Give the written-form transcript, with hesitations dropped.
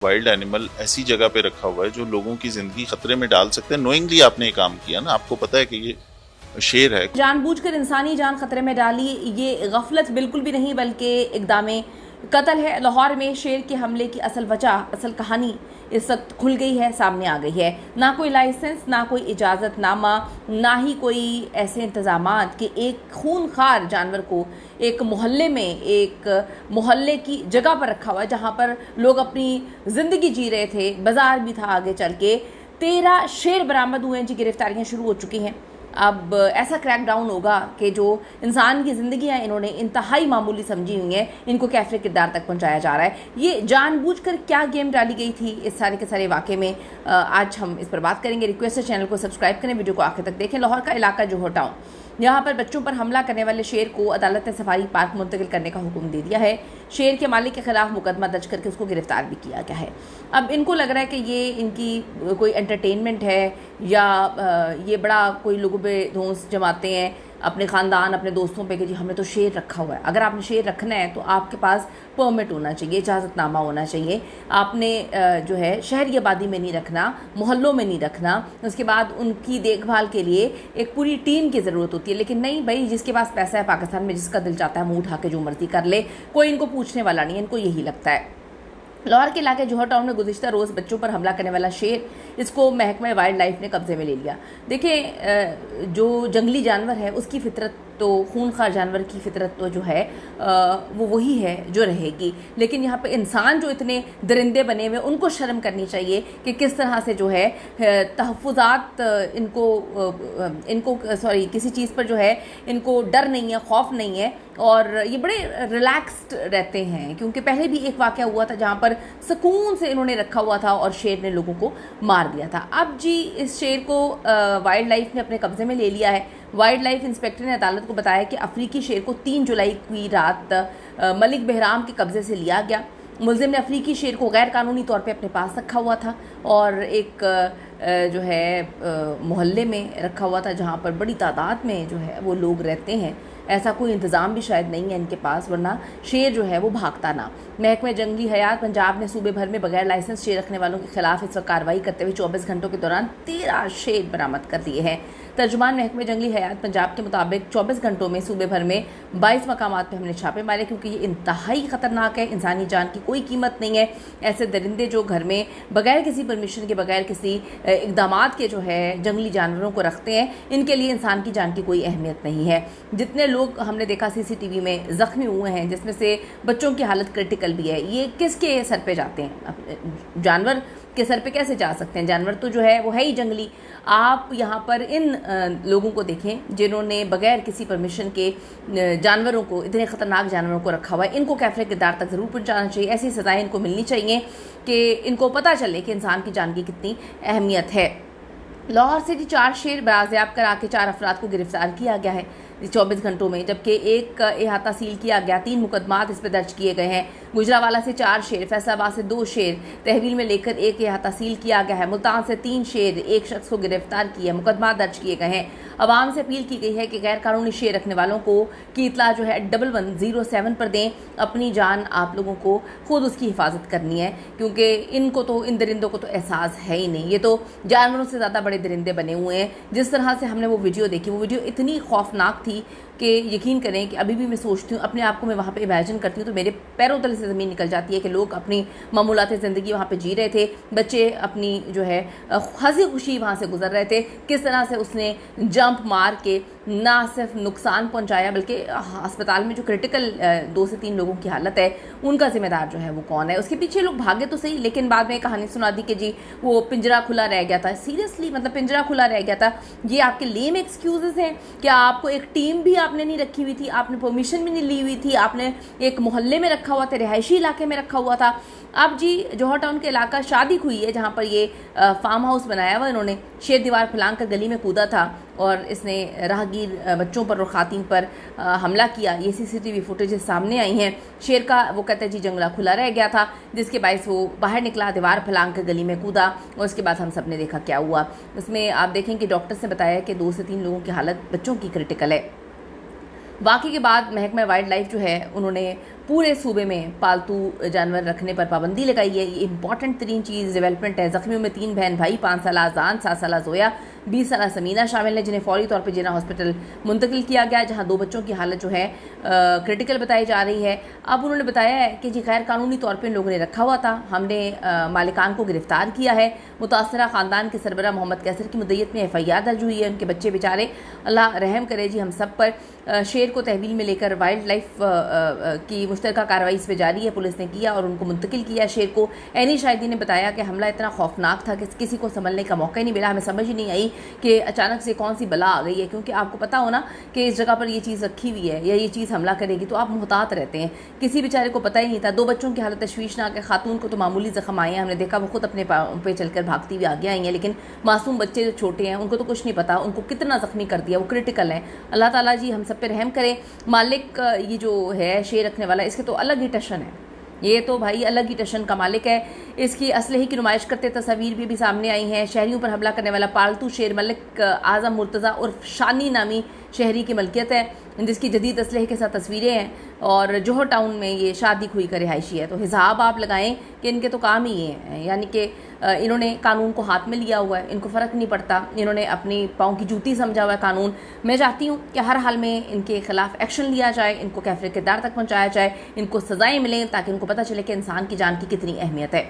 Wild animal ऐसी जगह पे रखा हुआ है जो लोगों की जिंदगी खतरे में डाल सकते हैं। नोइंगली आपने ये काम किया ना, आपको पता है कि ये शेर है। जानबूझकर इंसानी जान खतरे में डाली, ये गफलत बिल्कुल भी नहीं बल्कि इक़दाम कत्ल है। लाहौर में शेर के हमले की असल वजह, असल कहानी इस वक्त खुल गई है, सामने आ गई है। ना कोई लाइसेंस, ना कोई इजाज़तनामा, ना ही कोई ऐसे इंतज़ामात कि एक खूनखार जानवर को एक मोहल्ले में, एक मोहल्ले की जगह पर रखा हुआ है जहाँ पर लोग अपनी ज़िंदगी जी रहे थे, बाजार भी था आगे चल के। 13 शेर बरामद हुए हैं जी, गिरफ्तारियाँ शुरू हो चुकी हैं। अब ऐसा क्रैकडाउन होगा कि जो इंसान की ज़िंदगियाँ इन्होंने इंतहाई मामूली समझी हुई हैं, इनको कैफरे किरदार तक पहुंचाया जा रहा है। ये जानबूझकर क्या गेम डाली गई थी इस सारे के सारे वाक़े में, आज हम इस पर बात करेंगे। रिक्वेस्ट है चैनल को सब्सक्राइब करें, वीडियो को आखिर तक देखें। लाहौर का इलाका जोहर टाउन, यहाँ पर बच्चों पर हमला करने वाले शेर को अदालत ने सफारी पार्क मुंतकिल करने का हुक्म दे दिया है। शेर के मालिक के खिलाफ मुकदमा दर्ज करके उसको गिरफ्तार भी किया गया है। अब इनको लग रहा है कि ये इनकी कोई एंटरटेनमेंट है या ये बड़ा कोई लोगों पे धौंस जमाते हैं अपने ख़ानदान, अपने दोस्तों पे कि जी हमने तो शेर रखा हुआ है। अगर आपने शेर रखना है तो आपके पास परमिट होना चाहिए, इजाज़तनामा होना चाहिए। आपने जो है शहरी आबादी में नहीं रखना, मोहल्लों में नहीं रखना। उसके बाद उनकी देखभाल के लिए एक पूरी टीम की ज़रूरत होती है। लेकिन नहीं भाई, जिसके पास पैसा है पाकिस्तान में, जिसका दिल चाहता है मुँह उठा के जो मर्जी कर ले, कोई इनको पूछने वाला नहीं है, इनको यही लगता है। लाहौर के इलाके जोहर टाउन में गुज़िश्ता रोज़ बच्चों पर हमला करने वाला शेर, इसको महकमा वाइल्ड लाइफ ने कब्जे में ले लिया। देखिए, जो जंगली जानवर है उसकी फितरत तो, खूनखार जानवर की फितरत तो जो है वो वही है जो रहेगी। लेकिन यहाँ पे इंसान जो इतने दरिंदे बने हुए, उनको शर्म करनी चाहिए कि किस तरह से जो है तहफ़्फ़ुज़ात इनको किसी चीज़ पर जो है इनको डर नहीं है, खौफ नहीं है, और ये बड़े रिलैक्स्ड रहते हैं। क्योंकि पहले भी एक वाक़या हुआ था जहाँ पर सुकून से इन्होंने रखा हुआ था और शेर ने लोगों को मार दिया था। अब जी इस शेर को वाइल्ड लाइफ ने अपने कब्ज़े में ले लिया है। वाइल्ड लाइफ इंस्पेक्टर ने अदालत को बताया कि अफ्रीकी शेर को 3 जुलाई की रात मलिक बहराम के कब्ज़े से लिया गया। मुलजिम ने अफ्रीकी शेर को गैर कानूनी तौर पे अपने पास रखा हुआ था और एक जो है मोहल्ले में रखा हुआ था जहाँ पर बड़ी तादाद में जो है वो लोग रहते हैं। ऐसा कोई इंतज़ाम भी शायद नहीं है इनके पास, वरना शेर जो है वो भागता ना। महकमे जंगली हयात पंजाब ने सूबे भर में बगैर लाइसेंस शेर रखने वालों के खिलाफ इस वक्त कार्रवाई करते हुए 24 घंटों के दौरान 13 शेर बरामद कर दिए हैं। तर्जुमान महकमे जंगली हयात पंजाब के मुताबिक 24 घंटों में सूबे भर में 22 मकामात पे हमने छापे मारे, क्योंकि ये इंतहाई ख़तरनाक है। इंसानी जान की कोई कीमत नहीं है। ऐसे दरिंदे जो घर में बगैर किसी परमिशन के, बगैर किसी इक़दामात के जो है जंगली जानवरों को रखते हैं, इनके लिए इंसान की जान की कोई अहमियत नहीं है। जितने लोग हमने देखा CCTV में ज़ख्मी हुए हैं, जिसमें से बच्चों की हालत क्रिटिकल भी है, ये किसके सर पे जाते हैं? जानवर के सर पे कैसे जा सकते हैं? जानवर तो जो है वो है ही जंगली। आप यहाँ पर इन लोगों को देखें जिन्होंने बगैर किसी परमिशन के जानवरों को, इतने ख़तरनाक जानवरों को रखा हुआ है। इनको कैफरे किरदार तक ज़रूर पहुँचाना चाहिए। ऐसी सज़ाएँ इनको मिलनी चाहिए कि इनको पता चले कि इंसान की जान की कितनी अहमियत है। लाहौर से 4 शेर बाज़ियाब करा के 4 अफराद को गिरफ्तार किया गया है 24 घंटों में, जबकि एक अहाता सील किया गया। 3 मुकदमात इस पर दर्ज किए गए हैं। गुजरावाला से 4 शेर, फैसलाबाद से 2 शेर, तहवील में लेकर एक अहाता सील किया गया है। मुल्तान से 3 शेर, एक शख्स को गिरफ्तार किया, मुकदमा दर्ज किए गए हैं। अवाम से अपील की गई है कि गैर कानूनी शेर रखने वालों को की इतला जो है 1107 पर दें। अपनी जान आप लोगों को खुद उसकी हिफाजत करनी है, क्योंकि इनको तो, इन दरिंदों को तो एहसास है ही नहीं। ये तो जानवरों से ज़्यादा बड़े दरिंदे बने हुए हैं। जिस तरह से हमने वो वीडियो देखी, वो वीडियो इतनी खौफनाक थी कि यकीन करें कि अभी भी मैं सोचती हूँ, अपने आप को मैं वहाँ पे इमेजिन करती हूँ तो मेरे पैरों तले से ज़मीन निकल जाती है कि लोग अपनी मामूलात ज़िंदगी वहाँ पे जी रहे थे, बच्चे अपनी जो है हंसी खुशी वहाँ से गुजर रहे थे। किस तरह से उसने जंप मार के ना सिर्फ नुकसान पहुँचाया, बल्कि अस्पताल में जो क्रिटिकल 2 से 3 लोगों की हालत है, उनका जिम्मेदार जो है वो कौन है? उसके पीछे लोग भागे तो सही, लेकिन बाद में कहानी सुना दी कि जी वो पिंजरा खुला रह गया था। सीरियसली, मतलब पिंजरा खुला रह गया था? ये आपके लेम एक्सक्यूजेस हैं? क्या आपको एक टीम भी आपने नहीं रखी हुई थी? आपने परमिशन भी नहीं ली हुई थी? आपने एक मोहल्ले में रखा हुआ था, रिहायशी इलाके में रखा हुआ था? अब जी जोहर टाउन के इलाका शादी हुई है जहाँ पर ये फार्म हाउस बनाया हुआ, इन्होंने शेर दीवार फैलांग कर गली में कूदा था और इसने राहगीर बच्चों पर और खातिन पर हमला किया। ये CCTV फुटेजेस सामने आई हैं। शेर का वो कहते हैं जी जंगला खुला रह गया था, जिसके बायस वो बाहर निकला, दीवार फैलांग कर गली में कूदा और उसके बाद हम सब ने देखा क्या हुआ। उसमें आप देखें कि डॉक्टर्स ने बताया कि 2 से 3 लोगों की हालत बच्चों की क्रिटिकल है। वाक़ई के बाद महकमा वाइल्ड लाइफ जो है उन्होंने पूरे सूबे में पालतू जानवर रखने पर पाबंदी लगाई है। ये इंपॉर्टेंट तरीन चीज़ डेवलपमेंट है। जख्मियों में 3 बहन भाई, 5 साल आजान, 7 साल जोया, 20 साल समीना शामिल है, जिन्हें फौरी तौर पर जिना हॉस्पिटल मुंतकिल किया गया, जहां 2 बच्चों की हालत जो है क्रिटिकल बताई जा रही है। अब उन्होंने बताया है कि जी गैर कानूनी तौर पर इन लोगों ने रखा हुआ था, हमने मालिकान को गिरफ्तार किया है। मुतासरा ख़ानदान के सरबरा मोहम्मद कैसर की मुद्दत में FIR दर्ज हुई है। उनके बच्चे बेचारे, अल्लाह रहम करे जी हम सब पर। शेर को तहवील में लेकर वाइल्ड लाइफ की मुश्तरका कार्रवाई इस पर जारी है, पुलिस ने किया और उनको मुंतकिल किया शेर को। एनी शाहिदी ने बताया कि हमला इतना खौफनाक था कि किसी को संभलने का मौका ही नहीं मिला। हमें समझ ही नहीं आई कि अचानक से कौन सी बला आ गई है, क्योंकि आपको पता हो ना कि इस जगह पर ये चीज़ रखी हुई है या ये चीज़ हमला करेगी, तो आप मुहतात रहते हैं। किसी बेचारे को पता ही नहीं था। 2 बच्चों की हालत तशवीशनाक है। खातून को तो मामूली जख्म आए हैं, हमने देखा वो खुद अपने पाँव पे चलकर भागती हुई आगे आई हैं, लेकिन मासूम बच्चे जो छोटे हैं उनको तो कुछ नहीं पता, उनको कितना जख्मी कर दिया, वो क्रिटिकल है। अल्लाह ताला जी हम सब पे रहम करे। मालिक ये जो है शेर रखने वाला, इसके तो अलग ही टशन है, ये तो भाई अलग ही टशन का मालिक है। इसकी असलहे की नुमाइश करते तस्वीर भी सामने आई हैं। शहरियों पर हमला करने वाला पालतू शेर मलिक आज़म मुर्तज़ा उर्फ शानी नामी शहरी की मलकियत है, जिसकी जदीद असलहे के साथ तस्वीरें हैं और जोहर टाउन में ये शादी हुई का रिहायशी है। तो हिसाब आप लगाएं कि इनके तो काम ही ये हैं, यानी कि इन्होंने कानून को हाथ में लिया हुआ है, इनको फ़र्क नहीं पड़ता, इन्होंने अपनी पाँव की जूती समझा हुआ है कानून। मैं चाहती हूँ कि हर हाल में इनके खिलाफ एक्शन लिया जाए, इनको कैफरे किरदार तक पहुँचाया जाए, इनको सज़ाएँ मिलें, ताकि इनको पता चले कि इंसान की जान की कितनी अहमियत है।